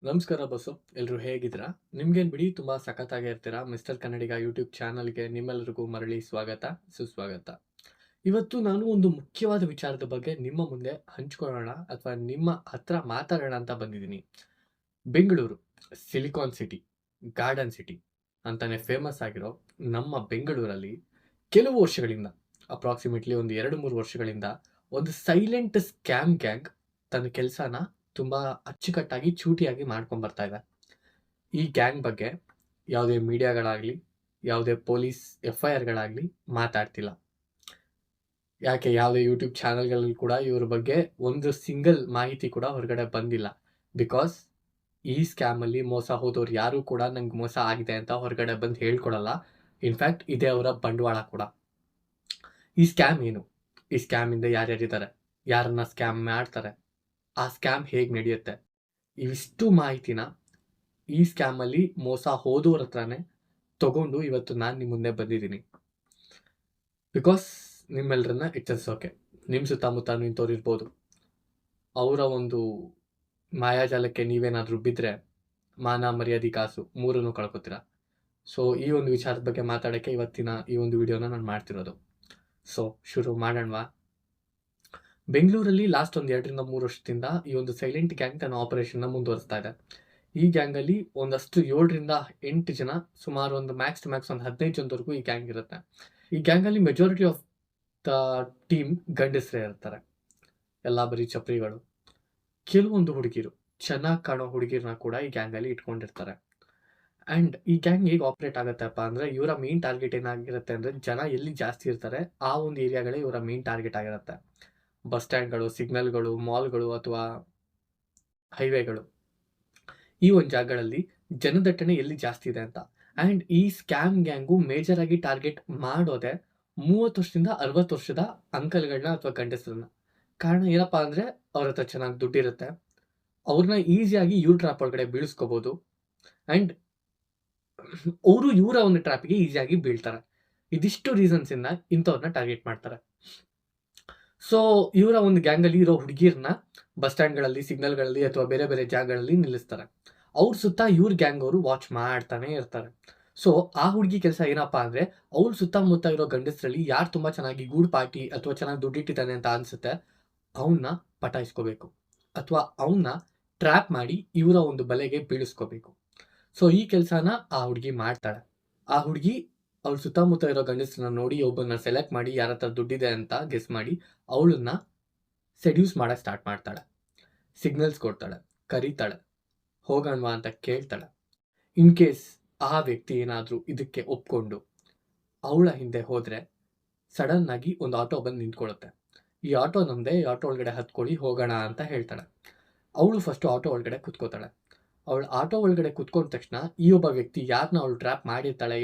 ನಮಸ್ಕಾರ ಬಸ್ಸು. ಎಲ್ರು ಹೇಗಿದ್ದೀರಾ? ನಿಮ್ಗೇನ್ ಬಿಡಿ ತುಂಬಾ ಸಖತ್ತಾಗೇ ಇರ್ತೀರಾ. ಮಿಸ್ಟರ್ ಕನ್ನಡಿಗ ಯೂಟ್ಯೂಬ್ ಚಾನಲ್‌ಗೆ ನಿಮ್ಮೆಲ್ಲರಿಗೂ ಮರಳಿ ಸ್ವಾಗತ, ಸುಸ್ವಾಗತ. ಇವತ್ತು ನಾನು ಒಂದು ಮುಖ್ಯವಾದ ವಿಚಾರದ ಬಗ್ಗೆ ನಿಮ್ಮ ಮುಂದೆ ಹಂಚ್ಕೊಳ್ಳೋಣ ಅಥವಾ ನಿಮ್ಮ ಹತ್ರ ಮಾತಾಡೋಣ ಅಂತ ಬಂದಿದ್ದೀನಿ. Bengaluru, silicon city, garden city ಅಂತಾನೆ ಫೇಮಸ್ ಆಗಿರೋ ನಮ್ಮ ಬೆಂಗಳೂರಲ್ಲಿ ಕೆಲವು ವರ್ಷಗಳಿಂದ ಅಪ್ರಾಕ್ಸಿಮೇಟ್ಲಿ ಒಂದು 2-3 ವರ್ಷಗಳಿಂದ ಒಂದು ಸೈಲೆಂಟ್ ಸ್ಕ್ಯಾಮ್ ಗ್ಯಾಂಗ್ ತನ್ನ ಕೆಲಸನ ತುಂಬಾ ಅಚ್ಚುಕಟ್ಟಾಗಿ, ಚೂಟಿಯಾಗಿ ಮಾಡ್ಕೊಂಡ್ ಬರ್ತಾ ಇದೆ. ಈ ಗ್ಯಾಂಗ್ ಬಗ್ಗೆ ಯಾವುದೇ ಮೀಡಿಯಾಗಳಾಗ್ಲಿ, ಯಾವುದೇ ಪೊಲೀಸ್ ಎಫ್ಐಆರ್‌ಗಳಾಗ್ಲಿ ಮಾತಾಡ್ತಿಲ್ಲ. ಯಾಕೆ ಯಾವುದೇ ಯೂಟ್ಯೂಬ್ ಚಾನೆಲ್‌ಗಳಲ್ಲಿ ಕೂಡ ಇವ್ರ ಬಗ್ಗೆ ಒಂದು ಸಿಂಗಲ್ ಮಾಹಿತಿ ಕೂಡ ಹೊರಗಡೆ ಬಂದಿಲ್ಲ. ಬಿಕಾಸ್ ಈ ಸ್ಕ್ಯಾಮಲ್ಲಿ ಮೋಸ ಹೋದವ್ರು ಯಾರು ಕೂಡ ನಂಗೆ ಮೋಸ ಆಗಿದೆ ಅಂತ ಹೊರಗಡೆ ಬಂದು ಹೇಳ್ಕೊಡಲ್ಲ. ಇನ್‌ಫ್ಯಾಕ್ಟ್ ಇದೇ ಅವರ ಬಂಡವಾಳ ಕೂಡ. ಈ ಸ್ಕ್ಯಾಮ್ ಏನು? ಈ ಸ್ಕ್ಯಾಮಿಂದ ಯಾರ್ಯಾರಿದ್ದಾರೆ? ಯಾರನ್ನ ಸ್ಕ್ಯಾಮ್ ಮಾಡ್ತಾರೆ? ಆ ಸ್ಕ್ಯಾಮ್ ಹೇಗ್ ನಡೆಯುತ್ತೆ? ಇವಿಷ್ಟು ಮಾಹಿತಿನ ಈ ಸ್ಕ್ಯಾಮಲ್ಲಿ ಮೋಸ ಹೋದವ್ರ ಹತ್ರನೇ ತಗೊಂಡು ಇವತ್ತು ನಾನು ನಿಮ್ಮ ಮುಂದೆ ಬಂದಿದ್ದೀನಿ. ಬಿಕಾಸ್ ನಿಮ್ಮೆಲ್ಲರನ್ನ ಎಚ್ಚರಿಸೋಕೆ. ನಿಮ್ಮ ಸುತ್ತಮುತ್ತನೂ ಇಂಥವ್ರು ಇರ್ಬೋದು. ಅವರ ಒಂದು ಮಾಯಾಜಾಲಕ್ಕೆ ನೀವೇನಾದರೂ ಬಿದ್ದರೆ ಮಾನ, ಮರ್ಯಾದೆ, ಕಾಸು ಮೂರನ್ನೂ ಕಳ್ಕೊತೀರ. ಸೊ ಈ ಒಂದು ವಿಚಾರದ ಬಗ್ಗೆ ಮಾತಾಡೋಕ್ಕೆ ಇವತ್ತಿನ ಈ ಒಂದು ವಿಡಿಯೋನ ನಾನು ಮಾಡ್ತಿರೋದು. ಸೊ ಶುರು ಮಾಡೋಣವಾ? ಬೆಂಗಳೂರಲ್ಲಿ ಲಾಸ್ಟ್ ಒಂದು 2-3 ವರ್ಷದಿಂದ ಈ ಒಂದು ಸೈಲೆಂಟ್ ಗ್ಯಾಂಗ್ ತನ್ನ ಆಪರೇಷನ್ನ ಮುಂದುವರಿಸ್ತಾ ಇದೆ. ಈ ಗ್ಯಾಂಗಲ್ಲಿ ಒಂದಷ್ಟು 7-8 ಜನ, ಸುಮಾರು ಒಂದು ಮ್ಯಾಕ್ಸ್ ಟು ಮ್ಯಾಕ್ಸ್ ಒಂದು 15 ಜನದವರೆಗೂ ಈ ಗ್ಯಾಂಗ್ ಇರುತ್ತೆ. ಈ ಗ್ಯಾಂಗಲ್ಲಿ ಮೆಜಾರಿಟಿ ಆಫ್ ದ ಟೀಮ್ ಗಂಡಸರೇ ಇರ್ತಾರೆ. ಎಲ್ಲ ಬರೀ ಚಪ್ರಿಗಳು. ಕೆಲವೊಂದು ಹುಡುಗಿರು, ಚೆನ್ನಾಗಿ ಕಾಣೋ ಹುಡುಗಿರನ್ನ ಕೂಡ ಈ ಗ್ಯಾಂಗಲ್ಲಿ ಇಟ್ಕೊಂಡಿರ್ತಾರೆ. ಆ್ಯಂಡ್ ಈ ಗ್ಯಾಂಗ್ ಹೇಗೆ ಆಪರೇಟ್ ಆಗುತ್ತಪ್ಪ ಅಂದರೆ, ಇವರ ಮೇನ್ ಟಾರ್ಗೆಟ್ ಏನಾಗಿರುತ್ತೆ ಅಂದರೆ, ಜನ ಎಲ್ಲಿ ಜಾಸ್ತಿ ಇರ್ತಾರೆ ಆ ಒಂದು ಏರಿಯಾಗಳೇ ಇವರ ಮೇನ್ ಟಾರ್ಗೆಟ್ ಆಗಿರುತ್ತೆ. ಬಸ್ ಸ್ಟ್ಯಾಂಡ್ಗಳು, ಸಿಗ್ನಲ್ಗಳು, ಮಾಲ್ಗಳು ಅಥವಾ ಹೈವೇಗಳು, ಈ ಒಂದು ಜಾಗಗಳಲ್ಲಿ ಜನದಟ್ಟಣೆ ಎಲ್ಲಿ ಜಾಸ್ತಿ ಇದೆ ಅಂತ. ಆ್ಯಂಡ್ ಈ ಸ್ಕ್ಯಾಮ್ ಗ್ಯಾಂಗು ಮೇಜರ್ ಆಗಿ ಟಾರ್ಗೆಟ್ ಮಾಡೋದೆ 30 ವರ್ಷದಿಂದ 60 ವರ್ಷದ ಅಂಕಲ್ಗಳನ್ನ ಅಥವಾ ಗಂಡಸರನ್ನ. ಕಾರಣ ಏನಪ್ಪ ಅಂದರೆ, ಅವ್ರ ಹತ್ರ ಚೆನ್ನಾಗಿ ದುಡ್ಡಿರುತ್ತೆ. ಅವ್ರನ್ನ ಈಸಿಯಾಗಿ ಇವ್ರ ಟ್ರ್ಯಾಪ್ ಒಳಗಡೆ ಬೀಳಿಸ್ಕೋಬೋದು. ಆ್ಯಂಡ್ ಅವರು ಇವರ ಒಂದು ಟ್ರ್ಯಾಪ್ಗೆ ಈಸಿಯಾಗಿ ಬೀಳ್ತಾರೆ. ಇದಿಷ್ಟು ರೀಸನ್ಸಿಂದ ಇಂಥವ್ರನ್ನ ಟಾರ್ಗೆಟ್ ಮಾಡ್ತಾರೆ. ಸೊ ಇವರ ಒಂದು ಗ್ಯಾಂಗಲ್ಲಿ ಇರೋ ಹುಡುಗಿಯರನ್ನ ಬಸ್ ಸ್ಟ್ಯಾಂಡ್ಗಳಲ್ಲಿ, ಸಿಗ್ನಲ್ಗಳಲ್ಲಿ ಅಥವಾ ಬೇರೆ ಬೇರೆ ಜಾಗಗಳಲ್ಲಿ ನಿಲ್ಲಿಸ್ತಾರೆ. ಅವ್ರ ಸುತ್ತ ಇವ್ರ ಗ್ಯಾಂಗ್ ಅವರು ವಾಚ್ ಮಾಡ್ತಾನೆ ಇರ್ತಾರೆ. ಸೊ ಆ ಹುಡುಗಿ ಕೆಲಸ ಏನಪ್ಪ ಅಂದರೆ, ಅವ್ರ ಸುತ್ತಮುತ್ತ ಇರೋ ಗಂಡಸರಲ್ಲಿ ಯಾರು ತುಂಬ ಚೆನ್ನಾಗಿ ಗೂಡ್ ಪಾರ್ಟಿ ಅಥವಾ ಚೆನ್ನಾಗಿ ದುಡ್ಡಿಟ್ಟಿದ್ದಾನೆ ಅಂತ ಅನಿಸುತ್ತೆ, ಅವನ್ನ ಪಟಾಯಿಸ್ಕೋಬೇಕು ಅಥವಾ ಅವನ್ನ ಟ್ರ್ಯಾಪ್ ಮಾಡಿ ಇವರ ಒಂದು ಬಲೆಗೆ ಬೀಳಿಸ್ಕೋಬೇಕು. ಸೊ ಈ ಕೆಲಸನ ಆ ಹುಡುಗಿ ಮಾಡ್ತಾಳೆ. ಆ ಹುಡುಗಿ ಅವ್ರ ಸುತ್ತಮುತ್ತ ಇರೋ ಗಂಡಸರನ್ನ ನೋಡಿ ಒಬ್ಬನ್ನ ಸೆಲೆಕ್ಟ್ ಮಾಡಿ ಯಾರ ಹತ್ರ ದುಡ್ಡಿದೆ ಅಂತ ಗೆಸ್ ಮಾಡಿ ಅವಳನ್ನ ಸೆಡ್ಯೂಸ್ ಮಾಡಕ್ಕೆ ಸ್ಟಾರ್ಟ್ ಮಾಡ್ತಾಳೆ. ಸಿಗ್ನಲ್ಸ್ ಕೊಡ್ತಾಳೆ, ಕರೀತಾಳೆ, ಹೋಗೋಣವಾ ಅಂತ ಕೇಳ್ತಾಳೆ. ಇನ್ ಕೇಸ್ ಆ ವ್ಯಕ್ತಿ ಏನಾದರೂ ಇದಕ್ಕೆ ಒಪ್ಕೊಂಡು ಅವಳ ಹಿಂದೆ ಹೋದರೆ ಸಡನ್ ಆಗಿ ಒಂದು ಆಟೋ ಬಂದು ನಿಂತ್ಕೊಳ್ಳುತ್ತೆ. ಈ ಆಟೋ ನಮ್ಮದೇ, ಈ ಆಟೋ ಒಳಗಡೆ ಹತ್ಕೊಳ್ಳಿ ಹೋಗೋಣ ಅಂತ ಹೇಳ್ತಾಳೆ. ಅವಳು ಫಸ್ಟು ಆಟೋ ಒಳಗಡೆ ಕುತ್ಕೋತಾಳೆ. ಅವಳು ಆಟೋ ಒಳಗಡೆ ಕುತ್ಕೊಂಡ ತಕ್ಷಣ ಈ ಒಬ್ಬ ವ್ಯಕ್ತಿ ಯಾರನ್ನ ಅವಳು ಟ್ರ್ಯಾಪ್ ಮಾಡಿರ್ತಾಳೆ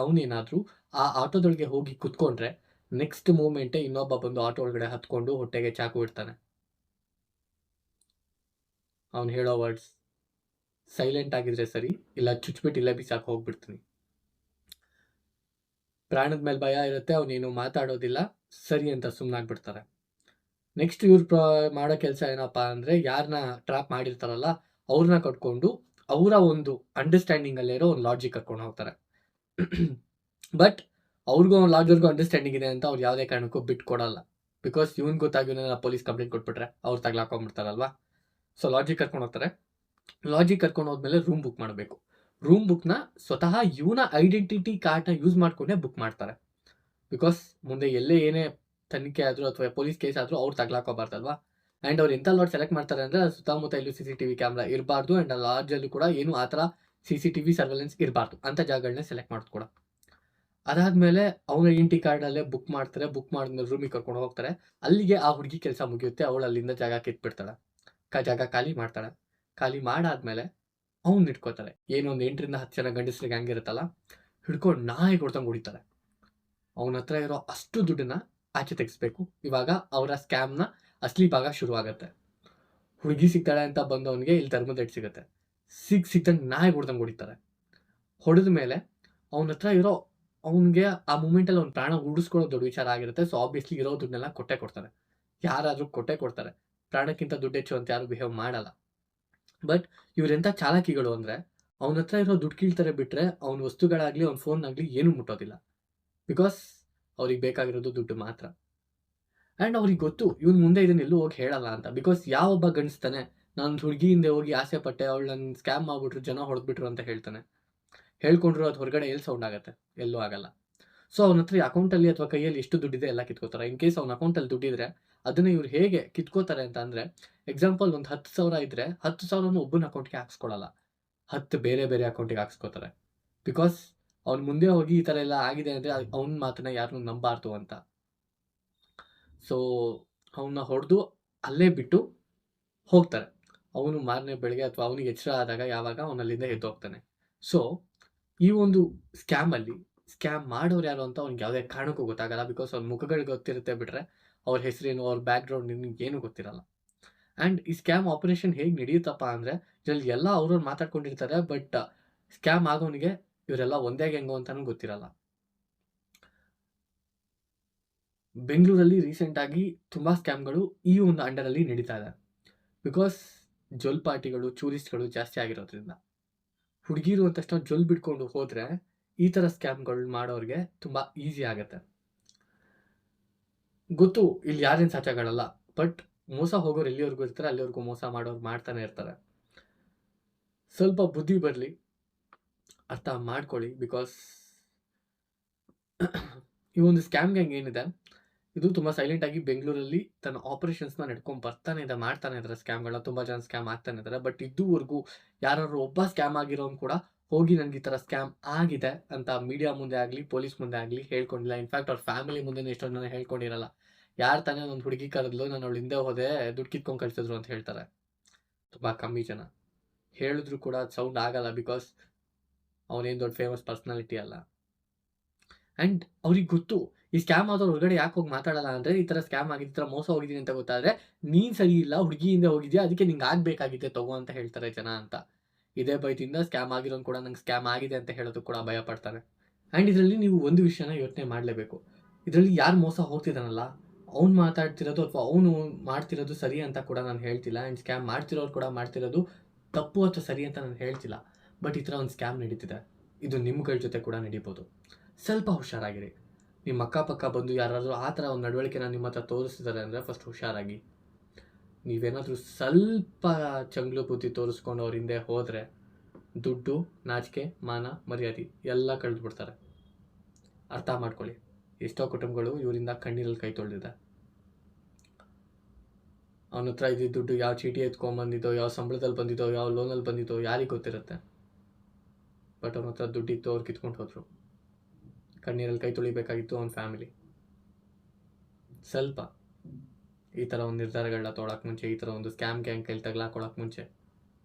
ಅವನೇನಾದರೂ ಆ ಆಟೋದೊಳಗೆ ಹೋಗಿ ಕುತ್ಕೊಂಡ್ರೆ ನೆಕ್ಸ್ಟ್ ಮೂಮೆಂಟೇ ಇನ್ನೊಬ್ಬ ಬಂದು ಆಟೋ ಒಳಗಡೆ ಹತ್ಕೊಂಡು ಹೊಟ್ಟೆಗೆ ಚಾಕು ಇಡ್ತಾನೆ. ಅವ್ನು ಹೇಳೋ ವರ್ಡ್ಸ್, ಸೈಲೆಂಟ್ ಆಗಿದ್ರೆ ಸರಿ, ಇಲ್ಲ ಚುಚ್ಬಿಟ್ಟು ಇಲ್ಲೇ ಬಿಸಾಕ್ ಹೋಗ್ಬಿಡ್ತೀನಿ. ಪ್ರಾಣದ ಮೇಲೆ ಭಯ ಇರುತ್ತೆ, ಅವನೇನು ಮಾತಾಡೋದಿಲ್ಲ, ಸರಿ ಅಂತ ಸುಮ್ಮನಾಗ್ಬಿಡ್ತಾರೆ. ನೆಕ್ಸ್ಟ್ ಇವ್ರು ಮಾಡೋ ಕೆಲಸ ಏನಪ್ಪ ಅಂದರೆ, ಯಾರನ್ನ ಟ್ರ್ಯಾಪ್ ಮಾಡಿರ್ತಾರಲ್ಲ ಅವ್ರನ್ನ ಕಟ್ಕೊಂಡು ಅವರ ಒಂದು ಅಂಡರ್ಸ್ಟ್ಯಾಂಡಿಂಗಲ್ಲಿರೋ ಒಂದು ಲಾಡ್ಜಿಗೆ ಕರ್ಕೊಂಡು ಹೋಗ್ತಾರೆ. ಬಟ್ ಅವ್ರಿಗೂ ಲಾಡ್ಜರ್ಗೂ ಅಂಡರ್ಸ್ಟ್ಯಾಂಡಿಂಗ್ ಇದೆ ಅಂತ ಅವ್ರು ಯಾವುದೇ ಕಾರಣಕ್ಕೂ ಬಿಟ್ಟು ಕೊಡಲ್ಲ. ಬಿಕಾಸ್ ಇವ್ನು ಗೊತ್ತಾಗಿ ಪೊಲೀಸ್ ಕಂಪ್ಲೇಂಟ್ ಕೊಟ್ಬಿಟ್ರೆ ಅವ್ರು ತಗ್ಲಾಕೊಂಡ್ಬಿಡ್ತಾರಲ್ವಾ. ಸೊ ಲಾಡ್ಜಿಗೆ ಕರ್ಕೊಂಡು ಹೋಗ್ತಾರೆ. ಲಾಡ್ಜಿಗೆ ಕರ್ಕೊಂಡು ಹೋದ್ಮೇಲೆ ರೂಮ್ ಬುಕ್ ಮಾಡಬೇಕು. ರೂಮ್ ಬುಕ್ನ ಸ್ವತಃ ಇವನ ಐಡೆಂಟಿಟಿ ಕಾರ್ಡ್ನ ಯೂಸ್ ಮಾಡಿಕೊಂಡೇ ಬುಕ್ ಮಾಡ್ತಾರೆ. ಬಿಕಾಸ್ ಮುಂದೆ ಎಲ್ಲೇ ಏನೇ ತನಿಖೆ ಆದರೂ ಅಥವಾ ಪೊಲೀಸ್ ಕೇಸ್ ಆದರೂ ಅವ್ರು ತಗ್ಲಾಕೋಬಾರ್ದಲ್ವಾ. ಆ್ಯಂಡ್ ಅವ್ರು ಎಂಥ ಲಾಡ್ಜ್ ಸೆಲೆಕ್ಟ್ ಮಾಡ್ತಾರೆ ಅಂದರೆ, ಸುತ್ತಮುತ್ತ ಎಲ್ಲೂ CCTV ಕ್ಯಾಮ್ರಾ ಇರಬಾರ್ದು. ಆ್ಯಂಡ್ ಆ ಲಾಡ್ಜಲ್ಲೂ ಕೂಡ ಏನು ಆ ಥರ CCTV ಸರ್ವೆಲೆನ್ಸ್ ಇರಬಾರ್ದು ಅಂತ ಜಾಗಗಳನ್ನೇ ಸೆಲೆಕ್ಟ್ ಮಾಡೋದು ಕೂಡ. ಅದಾದಮೇಲೆ ಅವನ ಐಡೆಂಟಿ ಕಾರ್ಡಲ್ಲೇ ಬುಕ್ ಮಾಡ್ತಾರೆ. ಬುಕ್ ಮಾಡಿದ್ಮೇಲೆ ರೂಮಿಗೆ ಕರ್ಕೊಂಡು ಹೋಗ್ತಾರೆ. ಅಲ್ಲಿಗೆ ಆ ಹುಡುಗಿ ಕೆಲಸ ಮುಗಿಯುತ್ತೆ. ಅವಳು ಅಲ್ಲಿಂದ ಜಾಗ ಕಿತ್ಬಿಡ್ತಾಳೆ. ಜಾಗ ಖಾಲಿ ಮಾಡ್ತಾಳೆ. ಖಾಲಿ ಮಾಡಾದ್ಮೇಲೆ ಅವ್ನು ಇಟ್ಕೋತಾರೆ. ಏನೊಂದು 8-10 ಜನ ಗಂಡಸರಿಗೆ ಹಂಗಿರುತ್ತಲ್ಲ, ಹಿಡ್ಕೊಂಡು ನಾಯಿ ಹೊಡ್ದಂಗೆ ಹೊಡಿತಾರೆ. ಅವನ ಹತ್ರ ಇರೋ ಅಷ್ಟು ದುಡ್ಡನ್ನ ಆಚೆ ತೆಗಿಸ್ಬೇಕು. ಇವಾಗ ಅವರ ಸ್ಕ್ಯಾಮ್ನ ಅಸಲಿ ಭಾಗ ಶುರುವಾಗುತ್ತೆ. ಹುಡುಗಿ ಸಿಗ್ತಾಳೆ ಅಂತ ಬಂದವನಿಗೆ ಇಲ್ಲಿ ಧರ್ಮದ ಎಡ್ ಸಿಗುತ್ತೆ. ಸಿಗ್ದಂಗೆ ನಾಯಿ ಹೊಡ್ದಂಗೆ ಹೊಡಿತಾರೆ. ಹೊಡೆದ ಮೇಲೆ ಅವನ ಹತ್ರ ಇರೋ ಅವನಿಗೆ ಆ ಮೂಮೆಂಟಲ್ಲಿ ಅವ್ನ ಪ್ರಾಣ ಉಳಿಸ್ಕೊಳ್ಳೋ ದೊಡ್ಡ ವಿಚಾರ ಆಗಿರುತ್ತೆ. ಸೊ ಆಬ್ವಿಯಸ್ಲಿ ಇರೋ ದುಡ್ಡನ್ನೆಲ್ಲ ಕೊಟ್ಟೆ ಕೊಡ್ತಾರೆ. ಯಾರಾದರೂ ಕೊಟ್ಟೆ ಕೊಡ್ತಾರೆ. ಪ್ರಾಣಕ್ಕಿಂತ ದುಡ್ಡು ಹೆಚ್ಚು ಅಂತ ಯಾರು ಬಿಹೇವ್ ಮಾಡಲ್ಲ. ಬಟ್ ಇವರೆಂಥ ಚಾಲಾಕಿಗಳು ಅಂದರೆ ಅವನ ಹತ್ರ ಇರೋ ದುಡ್ಡು ಕೀಳ್ತಾರೆ ಬಿಟ್ಟರೆ ಅವ್ನ ವಸ್ತುಗಳಾಗಲಿ ಅವ್ನ ಫೋನ್ನಾಗಲಿ ಏನೂ ಮುಟ್ಟೋದಿಲ್ಲ. ಬಿಕಾಸ್ ಅವ್ರಿಗೆ ಬೇಕಾಗಿರೋದು ದುಡ್ಡು ಮಾತ್ರ. ಆ್ಯಂಡ್ ಅವ್ರಿಗೆ ಗೊತ್ತು ಇವ್ನು ಮುಂದೆ ಇದನ್ನ ಎಲ್ಲೂ ಹೋಗಿ ಹೇಳಲ್ಲ ಅಂತ. ಬಿಕಾಸ್ ಯಾವೊಬ್ಬ ಗಂಡಸ್ತಾನೆ ನಾನು ಹುಡುಗಿ ಹಿಂದೆ ಹೋಗಿ ಆಸೆ ಪಟ್ಟೆ, ಅವಳು ನನ್ನ ಸ್ಕ್ಯಾಮ್ ಮಾಡಿಬಿಟ್ರು, ಜನ ಹೊಡೆದ್ಬಿಟ್ರು ಅಂತ ಹೇಳ್ತಾನೆ. ಹೇಳ್ಕೊಂಡ್ರು ಅದು ಹೊರಗಡೆ ಎಲ್ಲಿ ಸೌಂಡ್ ಆಗುತ್ತೆ? ಎಲ್ಲೂ ಆಗಲ್ಲ. ಸೊ ಅವನ ಹತ್ರ ಅಕೌಂಟಲ್ಲಿ ಅಥವಾ ಕೈಯಲ್ಲಿ ಎಷ್ಟು ದುಡ್ಡಿದೆ ಎಲ್ಲ ಕಿತ್ಕೋತಾರೆ. ಇನ್ ಕೇಸ್ ಅವ್ನ ಅಕೌಂಟಲ್ಲಿ ದುಡ್ಡಿದ್ರೆ ಅದನ್ನು ಇವ್ರು ಹೇಗೆ ಕಿತ್ಕೋತಾರೆ ಅಂತ ಅಂದರೆ, ಎಕ್ಸಾಂಪಲ್ ಒಂದು 10,000 ಇದ್ದರೆ 10,000 ಒಬ್ಬನ ಅಕೌಂಟ್ಗೆ ಹಾಕ್ಸ್ಕೊಳ್ಳಲ್ಲ, 10 ಬೇರೆ ಬೇರೆ ಅಕೌಂಟಿಗೆ ಹಾಕ್ಸ್ಕೋತಾರೆ. ಬಿಕಾಸ್ ಅವ್ನು ಮುಂದೆ ಹೋಗಿ ಈ ಥರ ಎಲ್ಲ ಆಗಿದೆ ಅಂದರೆ ಅವ್ನ ಮಾತನ್ನ ಯಾರನ್ನೂ ನಂಬಾರ್ದು ಅಂತ. ಸೊ ಅವನ್ನ ಹೊಡೆದು ಅಲ್ಲೇ ಬಿಟ್ಟು ಹೋಗ್ತಾರೆ. ಅವನು ಮಾರನೇ ಬೆಳಗ್ಗೆ ಅಥವಾ ಅವನಿಗೆ ಎಚ್ಚರ ಆದಾಗ ಯಾವಾಗ ಅವನಲ್ಲಿಂದ ಎದ್ದು ಹೋಗ್ತಾನೆ. ಸೊ ಈ ಒಂದು ಸ್ಕ್ಯಾಮಲ್ಲಿ ಸ್ಕ್ಯಾಮ್ ಮಾಡೋರು ಯಾರು ಅಂತ ಅವ್ನಿಗೆ ಯಾವುದೇ ಕಾರಣಕ್ಕೂ ಗೊತ್ತಾಗಲ್ಲ. ಬಿಕಾಸ್ ಅವ್ನ ಮುಖಗಳು ಗೊತ್ತಿರುತ್ತೆ ಬಿಟ್ಟರೆ ಅವ್ರ ಹೆಸರೇನು, ಅವ್ರ ಬ್ಯಾಕ್ಗ್ರೌಂಡ್ ಏನೂ ಗೊತ್ತಿರಲ್ಲ. ಆ್ಯಂಡ್ ಈ ಸ್ಕ್ಯಾಮ್ ಆಪರೇಷನ್ ಹೇಗೆ ನಡೆಯುತ್ತಪ್ಪ ಅಂದರೆ, ಇದರಲ್ಲಿ ಎಲ್ಲ ಅವ್ರವ್ರು ಮಾತಾಡ್ಕೊಂಡಿರ್ತಾರೆ. ಬಟ್ ಸ್ಕ್ಯಾಮ್ ಆಗೋನಿಗೆ ಇವರೆಲ್ಲ ಒಂದೇ ಗ್ಯಾಂಗು ಅಂತಲೂ ಗೊತ್ತಿರಲ್ಲ. ಬೆಂಗಳೂರಲ್ಲಿ ರೀಸೆಂಟಾಗಿ ತುಂಬ ಸ್ಕ್ಯಾಮ್ಗಳು ಈ ಒಂದು ಅಂಡರಲ್ಲಿ ನಡೀತಾ ಇದೆ. ಬಿಕಾಸ್ ಜೊಲ್ ಪಾರ್ಟಿಗಳು, ಟೂರಿಸ್ಟ್ಗಳು ಜಾಸ್ತಿ ಆಗಿರೋದ್ರಿಂದ. ಹುಡುಗಿರು ಅಂದ ತಕ್ಷಣ ಜೊಲ್ ಬಿಡ್ಕೊಂಡು ಹೋದರೆ ಈ ಥರ ಸ್ಕ್ಯಾಮ್ಗಳು ಮಾಡೋರಿಗೆ ತುಂಬ ಈಸಿ ಆಗುತ್ತೆ. ಗೊತ್ತು ಇಲ್ಲಿ ಯಾರೇನು ಸಾಚಾಗಳಲ್ಲ, ಬಟ್ ಮೋಸ ಹೋಗೋರು ಎಲ್ಲಿವರೆಗೂ ಇರ್ತಾರೆ ಅಲ್ಲಿವರೆಗೂ ಮೋಸ ಮಾಡೋರು ಮಾಡ್ತಾನೆ ಇರ್ತಾರೆ. ಸ್ವಲ್ಪ ಬುದ್ಧಿ ಬರಲಿ, ಅರ್ಥ ಮಾಡ್ಕೊಳ್ಳಿ. ಬಿಕಾಸ್ ಈ ಒಂದು ಸ್ಕ್ಯಾಮ್ ಗ್ಯಾಂಗ್ ಏನಿದೆ ಇದು ತುಂಬ ಸೈಲೆಂಟಾಗಿ ಬೆಂಗಳೂರಲ್ಲಿ ತನ್ನ ಆಪರೇಷನ್ಸ್ನ ನಡ್ಕೊಂಡು ಬರ್ತಾನೆ ಇದೆ, ಮಾಡ್ತಾನೆ ಇದ್ದಾರೆ ಸ್ಕ್ಯಾಮ್ಗಳನ್ನ. ತುಂಬ ಜನ ಸ್ಕ್ಯಾಮ್ ಆಗ್ತಾನೆ ಇದ್ದಾರೆ. ಬಟ್ ಇದುವರೆಗೂ ಯಾರು ಒಬ್ಬ ಸ್ಕ್ಯಾಮ್ ಆಗಿರೋನು ಕೂಡ ಹೋಗಿ ನನಗೆ ಈ ಥರ ಸ್ಕ್ಯಾಮ್ ಆಗಿದೆ ಅಂತ ಮೀಡಿಯಾ ಮುಂದೆ ಆಗಲಿ ಪೊಲೀಸ್ ಮುಂದೆ ಆಗಲಿ ಹೇಳ್ಕೊಂಡಿಲ್ಲ. ಇನ್ಫ್ಯಾಕ್ಟ್ ಅವ್ರ ಫ್ಯಾಮಿಲಿ ಮುಂದೆ ಎಷ್ಟೊಂದು ಜನ ಹೇಳ್ಕೊಂಡಿರಲ್ಲ. ಯಾರು ತಾನೇ ಒಂದು ಹುಡುಗಿ ಕರೆದ್ಲು, ನಾನು ಅವಳು ಹಿಂದೆ ಹೋದೆ, ದುಡ್ಡು ಕಿತ್ಕೊಂಡು ಕಳಿಸಿದ್ರು ಅಂತ ಹೇಳ್ತಾರೆ. ತುಂಬ ಕಮ್ಮಿ ಜನ ಹೇಳಿದ್ರು ಕೂಡ ಅದು ಸೌಂಡ್ ಆಗಲ್ಲ. ಬಿಕಾಸ್ ಅವನೇನು ದೊಡ್ಡ ಫೇಮಸ್ ಪರ್ಸ್ನಾಲಿಟಿ ಅಲ್ಲ. ಆ್ಯಂಡ್ ಅವ್ರಿಗೆ ಗೊತ್ತು ಈ ಸ್ಕ್ಯಾಮ್ ಆದವ್ರು ಹೊರಗಡೆ ಯಾಕೆ ಹೋಗಿ ಮಾತಾಡಲ್ಲ ಅಂದರೆ, ಈ ಥರ ಸ್ಕ್ಯಾಮ್ ಆಗಿದೆ, ಈ ಥರ ಮೋಸ ಹೋಗಿದ್ದೀನಿ ಅಂತ ಗೊತ್ತಾದರೆ ನೀನು ಸರಿ ಇಲ್ಲ, ಹುಡುಗಿಯಿಂದ ಹೋಗಿದ್ಯಾ, ಅದಕ್ಕೆ ನಿಂಗೆ ಆಗಬೇಕಾಗಿದೆ ತಗೋ ಅಂತ ಹೇಳ್ತಾರೆ ಜನ ಅಂತ. ಇದೇ ಭಯದಿಂದ ಸ್ಕ್ಯಾಮ್ ಆಗಿರೋನು ಕೂಡ ನಂಗೆ ಸ್ಕ್ಯಾಮ್ ಆಗಿದೆ ಅಂತ ಹೇಳೋದು ಕೂಡ ಭಯ ಪಡ್ತಾನೆ. ಆ್ಯಂಡ್ ಇದರಲ್ಲಿ ನೀವು ಒಂದು ವಿಷಯನ ಯೋಚನೆ ಮಾಡಲೇಬೇಕು. ಇದರಲ್ಲಿ ಯಾರು ಮೋಸ ಹೋಗ್ತಿದ್ದಾನಲ್ಲ ಅವ್ನು ಮಾತಾಡ್ತಿರೋದು ಅಥವಾ ಅವನು ಮಾಡ್ತಿರೋದು ಸರಿ ಅಂತ ಕೂಡ ನಾನು ಹೇಳ್ತಿಲ್ಲ. ಆ್ಯಂಡ್ ಸ್ಕ್ಯಾಮ್ ಮಾಡ್ತಿರೋರು ಕೂಡ ಮಾಡ್ತಿರೋದು ತಪ್ಪು ಅಥವಾ ಸರಿ ಅಂತ ನಾನು ಹೇಳ್ತಿಲ್ಲ. ಬಟ್ ಈ ಥರ ಒಂದು ಸ್ಕ್ಯಾಮ್ ನಡೀತಿದೆ, ಇದು ನಿಮ್ಗಳ ಜೊತೆ ಕೂಡ ನಡೀಬೋದು. ಸ್ವಲ್ಪ ಹುಷಾರಾಗಿರಿ. ನಿಮ್ಮ ಅಕ್ಕಪಕ್ಕ ಬಂದು ಯಾರಾದರೂ ಆ ಥರ ಒಂದು ನಡವಳಿಕೆನ ನಿಮ್ಮ ಹತ್ರ ತೋರಿಸ್ತಿದ್ದಾರೆ ಅಂದರೆ ಫಸ್ಟ್ ಹುಷಾರಾಗಿ. ನೀವೇನಾದರೂ ಸ್ವಲ್ಪ ಚಂಗ್ಲು ಬುದ್ಧಿ ತೋರಿಸ್ಕೊಂಡು ಅವ್ರ ಹಿಂದೆ ಹೋದರೆ ದುಡ್ಡು, ನಾಚಿಕೆ, ಮಾನ, ಮರ್ಯಾದೆ ಎಲ್ಲ ಕಳೆದುಬಿಡ್ತಾರೆ. ಅರ್ಥ ಮಾಡ್ಕೊಳ್ಳಿ. ಎಷ್ಟೋ ಕುಟುಂಬಗಳು ಇವರಿಂದ ಕಣ್ಣೀರಲ್ಲಿ ಕೈ ತೊಳೆದಿದೆ. ಅವನ ಹತ್ರ ಇದ್ದಿದ್ದ ದುಡ್ಡು ಯಾವ ಚೀಟಿ ಎತ್ಕೊಂಡ್ಬಂದಿದ್ದೋ, ಯಾವ ಸಂಬಳದಲ್ಲಿ ಬಂದಿದ್ದೋ, ಯಾವ ಲೋನಲ್ಲಿ ಬಂದಿದ್ದೋ ಯಾರಿಗೆ ಗೊತ್ತಿರುತ್ತೆ. ಬಟ್ ಅವನ ಹತ್ರ ದುಡ್ಡಿತ್ತು, ಅವ್ರು ಕಿತ್ಕೊಂಡು ಹೋದರು. ಕಣ್ಣೀರಲ್ಲಿ ಕೈ ತೊಳಿಬೇಕಾಗಿತ್ತು ಅವನ ಫ್ಯಾಮಿಲಿ. ಸ್ವಲ್ಪ ಈ ಥರ ಒಂದು ನಿರ್ಧಾರಗಳನ್ನ ತೊಗೊಳಕ್ಕೆ ಮುಂಚೆ, ಈ ಥರ ಒಂದು ಸ್ಕ್ಯಾಮ್ ಗ್ಯಾಂಗ್ ಕೈಲಿ ತಗಲಾಕೊಳ್ಳೋಕೆ ಮುಂಚೆ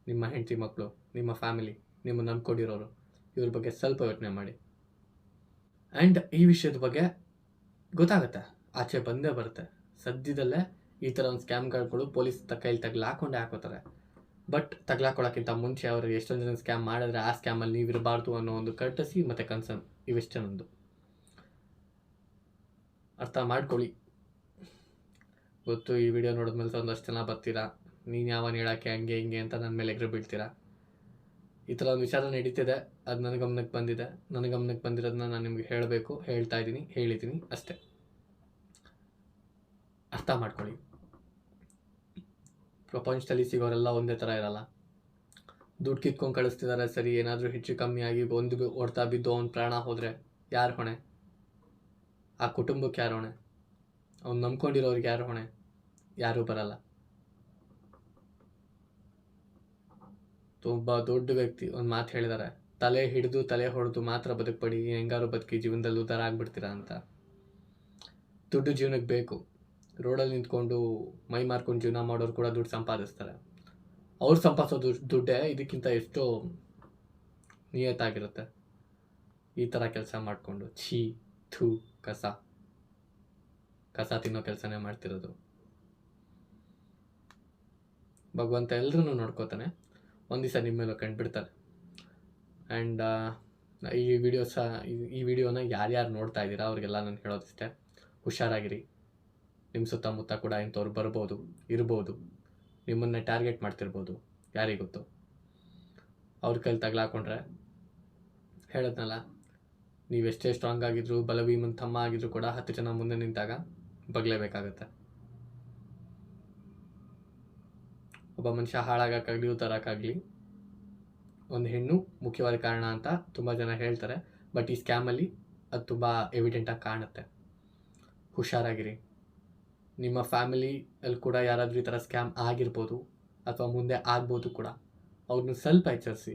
ನಿಮ್ಮ ಹೆಂಡತಿ ಮಕ್ಕಳು, ನಿಮ್ಮ ಫ್ಯಾಮಿಲಿ, ನಿಮ್ಮ ನಂಬ್ಕೊಂಡಿರೋರು ಇವ್ರ ಬಗ್ಗೆ ಸ್ವಲ್ಪ ಯೋಚನೆ ಮಾಡಿ. ಆ್ಯಂಡ್ ಈ ವಿಷಯದ ಬಗ್ಗೆ ಗೊತ್ತಾಗುತ್ತೆ, ಆಚೆ ಬಂದೇ ಬರುತ್ತೆ. ಸದ್ಯದಲ್ಲೇ ಈ ಥರ ಒಂದು ಸ್ಕ್ಯಾಮ್ಗಳು ಪೊಲೀಸ್ ಕೈಲಿ ತಗಲಾಕೊಂಡೇ ಹಾಕೋತಾರೆ. ಬಟ್ ತಗಲಾಕೊಳ್ಳೋಕ್ಕಿಂತ ಮುಂಚೆ ಅವರು ಎಷ್ಟೊಂದು ಜನ ಸ್ಕ್ಯಾಮ್ ಮಾಡಿದ್ರೆ ಆ ಸ್ಕ್ಯಾಮಲ್ಲಿ ನೀವು ಇರಬಾರ್ದು ಅನ್ನೋ ಒಂದು ಕರ್ಟಸಿ ಮತ್ತು ಕನ್ಸರ್ನ್ ಇವೆಷ್ಟೇ ನಂದು. ಅರ್ಥ ಮಾಡ್ಕೊಳ್ಳಿ. ಗೊತ್ತು ಈ ವಿಡಿಯೋ ನೋಡಿದ್ಮೇಲೆ ಒಂದಷ್ಟು ಜನ ಬರ್ತೀರಾ, ನೀನು ಯಾವನು ಹೇಳೋಕ್ಕೆ ಹಂಗೆ ಹಿಂಗೆ ಅಂತ ನನ್ನ ಮೇಲೆ ಎಗರು ಬೀಳ್ತೀರಾ. ಈ ಥರ ಒಂದು ವಿಚಾರ ನಡೀತಿದೆ, ಅದು ನನ್ನ ಗಮನಕ್ಕೆ ಬಂದಿದೆ. ನನ್ನ ಗಮನಕ್ಕೆ ಬಂದಿರೋದನ್ನ ನಾನು ನಿಮಗೆ ಹೇಳಬೇಕು, ಹೇಳ್ತಾ ಇದ್ದೀನಿ, ಹೇಳಿದ್ದೀನಿ ಅಷ್ಟೇ. ಅರ್ಥ ಮಾಡ್ಕೊಳ್ಳಿ. ಪ್ರಪಂಚದಲ್ಲಿ ಸಿಗೋರೆಲ್ಲ ಒಂದೇ ಥರ ಇರಲ್ಲ. ದುಡ್ಡು ಕಿತ್ಕೊಂಡು ಕಳಿಸ್ತಿದ್ದಾರೆ ಸರಿ, ಏನಾದರೂ ಹೆಚ್ಚು ಕಮ್ಮಿ ಆಗಿ ಒಂದು ಹೊಡ್ತಾ ಬಿದ್ದು ಅವ್ನ ಪ್ರಾಣ ಹೋದರೆ ಯಾರು ಹೊಣೆ? ಆ ಕುಟುಂಬಕ್ಕೆ ಯಾರು ಹೊಣೆ? ಅವ್ನು ನಂಬ್ಕೊಂಡಿರೋರಿಗೆ ಯಾರು ಹೊಣೆ? ಯಾರೂ ಬರಲ್ಲ. ತುಂಬ ದೊಡ್ಡ ವ್ಯಕ್ತಿ ಒಂದು ಮಾತು ಹೇಳಿದ್ದಾರೆ, ತಲೆ ಹಿಡಿದು ತಲೆ ಹೊಡೆದು ಮಾತ್ರ ಬದುಕಬೇಡಿ, ಹೆಂಗಾರು ಬದುಕಿ ಜೀವನದಲ್ಲಿ ಉದ್ಧಾರ ಆಗ್ಬಿಡ್ತೀರಾ ಅಂತ. ದುಡ್ಡು ಜೀವನಕ್ಕೆ ಬೇಕು. ರೋಡಲ್ಲಿ ನಿಂತ್ಕೊಂಡು ಮೈ ಮಾರ್ಕೊಂಡು ಜೀವನ ಮಾಡೋರು ಕೂಡ ದುಡ್ಡು ಸಂಪಾದಿಸ್ತಾರೆ. ಅವ್ರು ಸಂಪಾದಿಸೋದು ದುಡ್ಡೇ ಇದಕ್ಕಿಂತ ಎಷ್ಟೋ ನಿಯತ್ತಾಗಿರುತ್ತೆ. ಈ ಥರ ಕೆಲಸ ಮಾಡಿಕೊಂಡು ಛೀ ಥೂ ಕಸ ತಿನ್ನೋ ಕೆಲಸನೇ ಮಾಡ್ತಿರೋದು. ಭಗವಂತ ಎಲ್ಲರೂ ನೋಡ್ಕೋತಾನೆ, ಒಂದು ದಿವಸ ನಿಮ್ಮ ಮೇಲೆ ಕಂಡುಬಿಡ್ತಾರೆ. ಆ್ಯಂಡ್ ಈ ವಿಡಿಯೋನ ಯಾರ್ಯಾರು ನೋಡ್ತಾ ಇದ್ದೀರಾ ಅವ್ರಿಗೆಲ್ಲ ನಾನು ಹೇಳೋದಿಷ್ಟೇ, ಹುಷಾರಾಗಿರಿ. ನಿಮ್ಮ ಸುತ್ತಮುತ್ತ ಕೂಡ ಇಂಥವ್ರು ಬರ್ಬೋದು, ಇರ್ಬೋದು, ನಿಮ್ಮನ್ನೇ ಟಾರ್ಗೆಟ್ ಮಾಡ್ತಿರ್ಬೋದು. ಯಾರಿಗೆ ಗೊತ್ತು. ಅವ್ರ ಕೈಲಿ ತಗಲಾಕೊಂಡ್ರೆ ಹೇಳದ್ನಲ್ಲ, ನೀವೆಷ್ಟೇ ಸ್ಟ್ರಾಂಗ್ ಆಗಿದ್ರು, ಬಲಭೀಮನ್ ತಮ್ಮ ಆಗಿದ್ರು ಕೂಡ 10 ಜನ ಮುಂದೆ ನಿಂತಾಗ ಬಗ್ಲೇಬೇಕಾಗತ್ತೆ. ಒಬ್ಬ ಮನುಷ್ಯ ಹಾಳಾಗಕ್ಕಾಗಲಿ ಉದ್ದಾರಕ್ಕಾಗಲಿ ಒಂದು ಹೆಣ್ಣು ಮುಖ್ಯವಾದ ಕಾರಣ ಅಂತ ತುಂಬ ಜನ ಹೇಳ್ತಾರೆ. ಬಟ್ ಈ ಸ್ಕ್ಯಾಮಲ್ಲಿ ಅದು ತುಂಬ ಎವಿಡೆಂಟಾಗಿ ಕಾಣುತ್ತೆ. ಹುಷಾರಾಗಿರಿ. ನಿಮ್ಮ ಫ್ಯಾಮಿಲಿಯಲ್ಲಿ ಕೂಡ ಯಾರಾದರೂ ಈ ಥರ ಸ್ಕ್ಯಾಮ್ ಆಗಿರ್ಬೋದು ಅಥವಾ ಮುಂದೆ ಆಗ್ಬೋದು ಕೂಡ. ಅವ್ರನ್ನ ಸ್ವಲ್ಪ ಎಚ್ಚರಿಸಿ.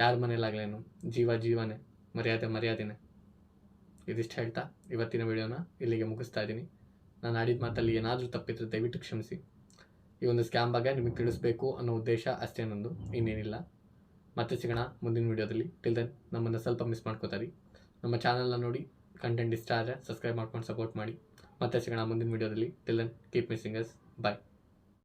ಯಾರ ಮನೇಲಾಗ್ಲೇನು, ಜೀವ ಜೀವನೇ, ಮರ್ಯಾದೆ ಮರ್ಯಾದೆನೇ. ಇದಿಷ್ಟು ಹೇಳ್ತಾ ಇವತ್ತಿನ ವಿಡಿಯೋನ ಇಲ್ಲಿಗೆ ಮುಗಿಸ್ತಾ ಇದ್ದೀನಿ. ನಾನು ಆಡಿದ ಮಾತಲ್ಲಿ ಏನಾದರೂ ತಪ್ಪಿದ್ರೆ ದಯವಿಟ್ಟು ಕ್ಷಮಿಸಿ. ಈ ಒಂದು ಸ್ಕ್ಯಾಮ್ ಬಗ್ಗೆ ನಿಮಗೆ ತಿಳಿಸ್ಬೇಕು ಅನ್ನೋ ಉದ್ದೇಶ ಅಷ್ಟೇ ನಂದು, ಇನ್ನೇನಿಲ್ಲ. ಮತ್ತೆ ಸಿಗೋಣ ಮುಂದಿನ ವಿಡಿಯೋದಲ್ಲಿ. ಟಿಲ್ ದೆನ್ ನಮ್ಮನ್ನು ಸ್ವಲ್ಪ ಮಿಸ್ ಮಾಡ್ಕೋತಾರಿ. ನಮ್ಮ ಚಾನಲ್ನ ನೋಡಿ ಕಂಟೆಂಟ್ ಇಷ್ಟ ಆದರೆ ಸಬ್ಸ್ಕ್ರೈಬ್ ಮಾಡ್ಕೊಂಡು ಸಪೋರ್ಟ್ ಮಾಡಿ. ಮತ್ತೆ ಸಿಗೋಣ ಮುಂದಿನ ವಿಡಿಯೋದಲ್ಲಿ. Till then keep missing us. ಬಾಯ್.